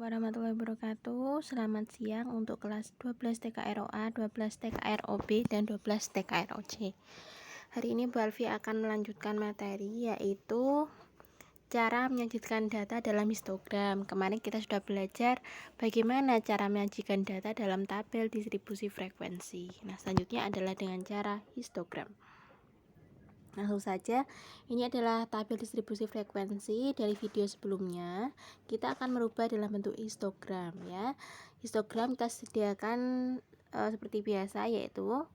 warahmatullahi wabarakatuh. Selamat siang untuk kelas 12 TKROA, 12 TKROB, dan 12 TKROC. Hari ini Bu Alfi akan melanjutkan materi yaitu cara menyajikan data dalam histogram. Kemarin kita sudah belajar bagaimana cara menyajikan data dalam tabel distribusi frekuensi. Nah, selanjutnya adalah dengan cara histogram. Langsung saja, ini adalah tabel distribusi frekuensi dari video sebelumnya. Kita akan merubah dalam bentuk histogram ya. Histogram kita sediakan seperti biasa, yaitu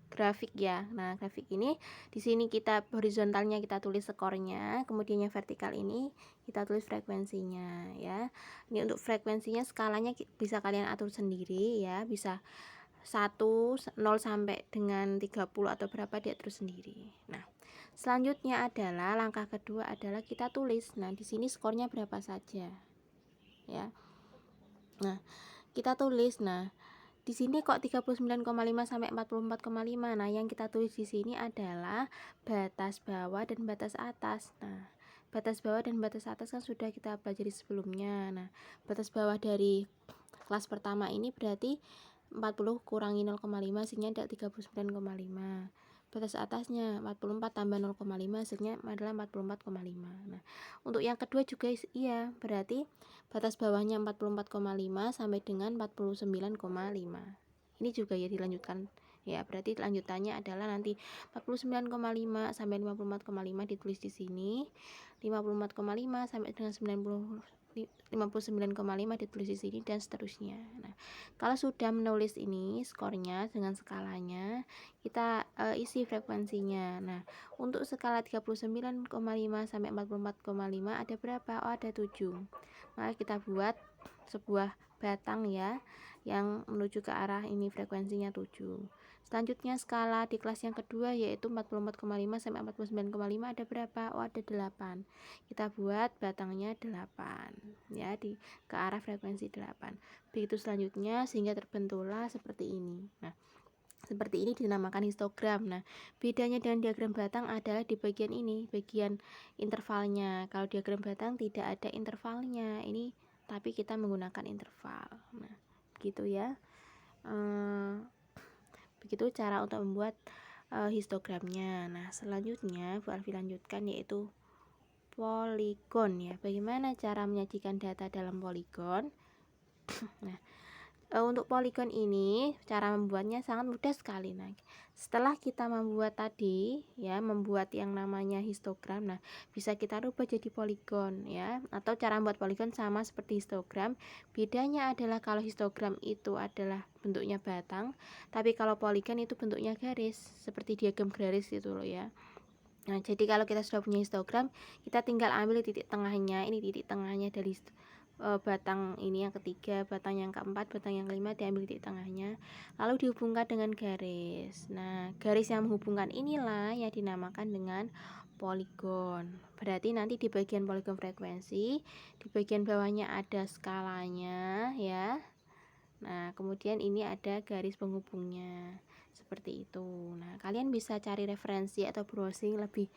grafik ya. Nah, grafik ini di sini kita horizontalnya kita tulis skornya, kemudian yang vertikal ini kita tulis frekuensinya ya. Ini untuk frekuensinya skalanya bisa kalian atur sendiri ya, bisa 1, 0 sampai dengan 30 atau berapa diatur sendiri. Nah, selanjutnya adalah langkah kedua adalah kita tulis. Nah, di sini skornya berapa saja ya. Nah, kita tulis. Nah, di sini kok 39,5 sampai 44,5. Nah, yang kita tulis di sini adalah batas bawah dan batas atas. Nah, batas bawah dan batas atas kan sudah kita pelajari sebelumnya. Nah, batas bawah dari kelas pertama ini berarti 40 kurangi 0,5 hasilnya ada 39,5. Batas atasnya 44 tambah 0,5 hasilnya adalah 44,5. Nah, untuk yang kedua juga iya, berarti batas bawahnya 44,5 sampai dengan 49,5. Ini juga ya dilanjutkan ya, berarti lanjutannya adalah nanti 49,5 sampai 54,5 ditulis di sini, 54,5 sampai dengan 59,5 ditulis di sini, dan seterusnya. Nah, kalau sudah menulis ini skornya dengan skalanya, kita isi frekuensinya. Nah, untuk skala 39,5 sampai 44,5 ada berapa? Oh, ada 7. Maka kita buat sebuah batang ya, yang menuju ke arah ini frekuensinya 7. Selanjutnya skala di kelas yang kedua yaitu 44,5 sampai 49,5 ada berapa? Oh, ada 8. Kita buat batangnya 8 ya, di ke arah frekuensi 8. Begitu selanjutnya sehingga terbentuklah seperti ini. Nah, seperti ini dinamakan histogram. Nah, bedanya dengan diagram batang adalah di bagian ini, bagian intervalnya. Kalau diagram batang tidak ada intervalnya. Ini tapi kita menggunakan interval. Nah, begitu ya. Begitu cara untuk membuat histogramnya. Nah, selanjutnya Bu Alfi lanjutkan yaitu poligon ya. Bagaimana cara menyajikan data dalam poligon? Nah, untuk poligon ini cara membuatnya sangat mudah sekali. Nah, setelah kita membuat tadi ya, membuat yang namanya histogram, nah bisa kita rubah jadi poligon ya, atau cara membuat poligon sama seperti histogram. Bedanya adalah kalau histogram itu adalah bentuknya batang, tapi kalau poligon itu bentuknya garis, seperti diagram garis itu loh ya. Nah, jadi kalau kita sudah punya histogram, kita tinggal ambil titik tengahnya. Ini titik tengahnya dari batang ini yang ketiga, batang yang keempat, batang yang kelima, diambil titik tengahnya, lalu dihubungkan dengan garis. Nah, garis yang menghubungkan inilah yang dinamakan dengan poligon. Berarti nanti di bagian poligon frekuensi, di bagian bawahnya ada skalanya ya. Nah, kemudian ini ada garis penghubungnya seperti itu. Nah, kalian bisa cari referensi atau browsing lebih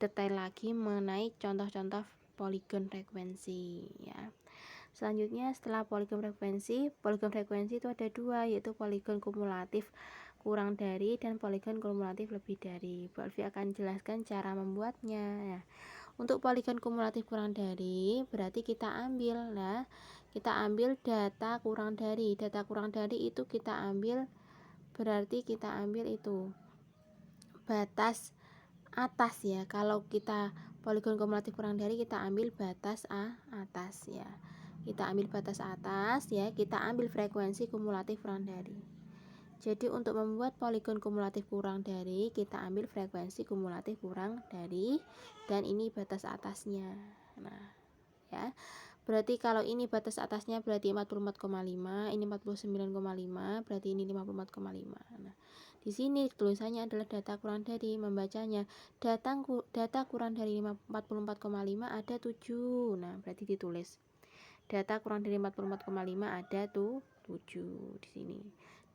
detail lagi mengenai contoh-contoh poligon frekuensi ya. Selanjutnya setelah poligon frekuensi itu ada dua, yaitu poligon kumulatif kurang dari dan poligon kumulatif lebih dari. Bu Alfi akan jelaskan cara membuatnya ya. Untuk poligon kumulatif kurang dari berarti kita ambil data kurang dari. Data kurang dari itu kita ambil, berarti kita ambil itu batas atas ya. Kalau kita poligon kumulatif kurang dari, kita ambil batas atas ya. Kita ambil batas atas ya, kita ambil frekuensi kumulatif kurang dari. Jadi untuk membuat poligon kumulatif kurang dari, kita ambil frekuensi kumulatif kurang dari, dan ini batas atasnya. Nah, ya. Berarti kalau ini batas atasnya berarti 44,5, ini 49,5, berarti ini 54,5. Nah, di sini tulisannya adalah data kurang dari, membacanya data kurang dari 44,5 ada 7. Nah, berarti ditulis data kurang dari 44,5 ada tuh 7 di sini.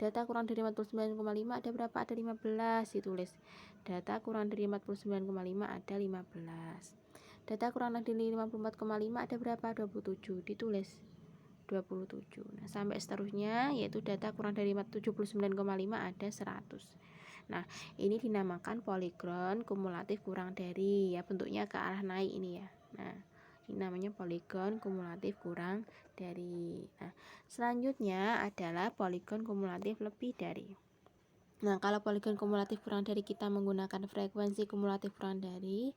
Data kurang dari 49,5 ada berapa? Ada 15, ditulis. Data kurang dari 49,5 ada 15. Data kurang dari 54,5 ada berapa? 27, ditulis. 27. Nah, sampai seterusnya yaitu data kurang dari 79,5 ada 100. Nah, ini dinamakan polygon kumulatif kurang dari, ya, bentuknya ke arah naik ini ya. Nah, ini namanya polygon kumulatif kurang dari. Nah, selanjutnya adalah polygon kumulatif lebih dari. Nah, kalau polygon kumulatif kurang dari kita menggunakan frekuensi kumulatif kurang dari.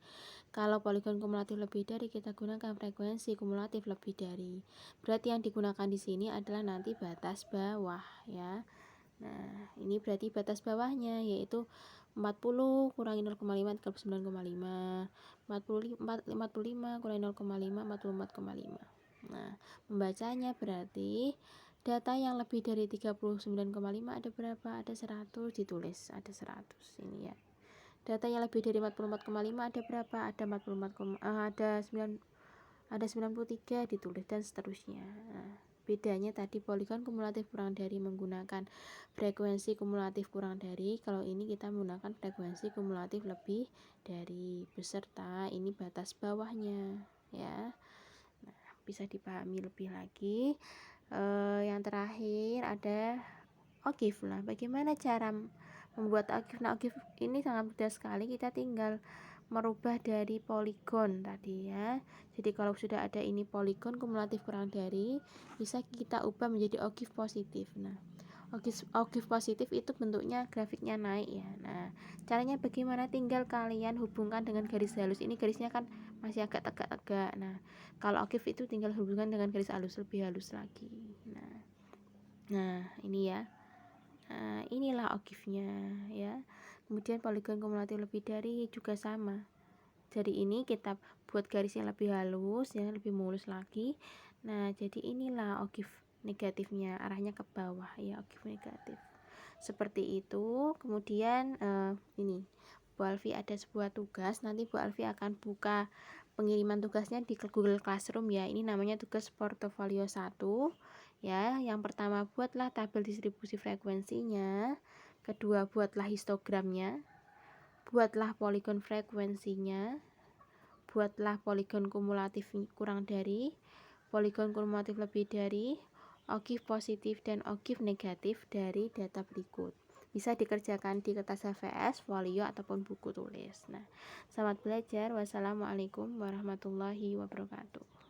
Kalau polygon kumulatif lebih dari kita gunakan frekuensi kumulatif lebih dari. Berarti yang digunakan di sini adalah nanti batas bawah ya. Nah, ini berarti batas bawahnya yaitu 40 kurangi 0,5 39,5, 45 kurangi 0,5 44,5. Nah, membacanya berarti data yang lebih dari 39,5 ada berapa? Ada 100, ditulis ada 100 ini ya. Data yang lebih dari 44,5 ada berapa? Ada 44, ada 93 ditulis dan seterusnya. Nah, bedanya tadi polygon kumulatif kurang dari menggunakan frekuensi kumulatif kurang dari, kalau ini kita menggunakan frekuensi kumulatif lebih dari beserta ini batas bawahnya ya. Nah, bisa dipahami lebih lagi. Yang terakhir ada OGIF. Nah, bagaimana cara membuat OGIF? Nah, OGIF ini sangat mudah sekali, kita tinggal merubah dari polygon tadi ya. Jadi kalau sudah ada ini polygon kumulatif kurang dari, bisa kita ubah menjadi OGIF positif. Nah, OGIF positif itu bentuknya grafiknya naik ya. Nah, caranya bagaimana? Tinggal kalian hubungkan dengan garis halus. Ini garisnya kan masih agak tegak-tegak. Nah, kalau OGIF itu tinggal hubungkan dengan garis halus, lebih halus lagi. Nah, ini ya. Nah, inilah OGIF-nya ya. Kemudian polygon kumulatif lebih dari juga sama. Jadi ini kita buat garis yang lebih halus, yang lebih mulus lagi. Nah, jadi inilah OGIF negatifnya, arahnya ke bawah ya, OGIF negatif. Seperti itu. Kemudian ini Bu Alfi ada sebuah tugas, nanti Bu Alfi akan buka pengiriman tugasnya di Google Classroom ya. Ini namanya tugas portofolio 1 ya. Yang pertama, buatlah tabel distribusi frekuensinya. Kedua, buatlah histogramnya. Buatlah poligon frekuensinya. Buatlah poligon kumulatif kurang dari, poligon kumulatif lebih dari, OGIF positif dan OGIF negatif dari data berikut. Bisa dikerjakan di kertas HVS, folio ataupun buku tulis. Nah, selamat belajar. Wassalamualaikum warahmatullahi wabarakatuh.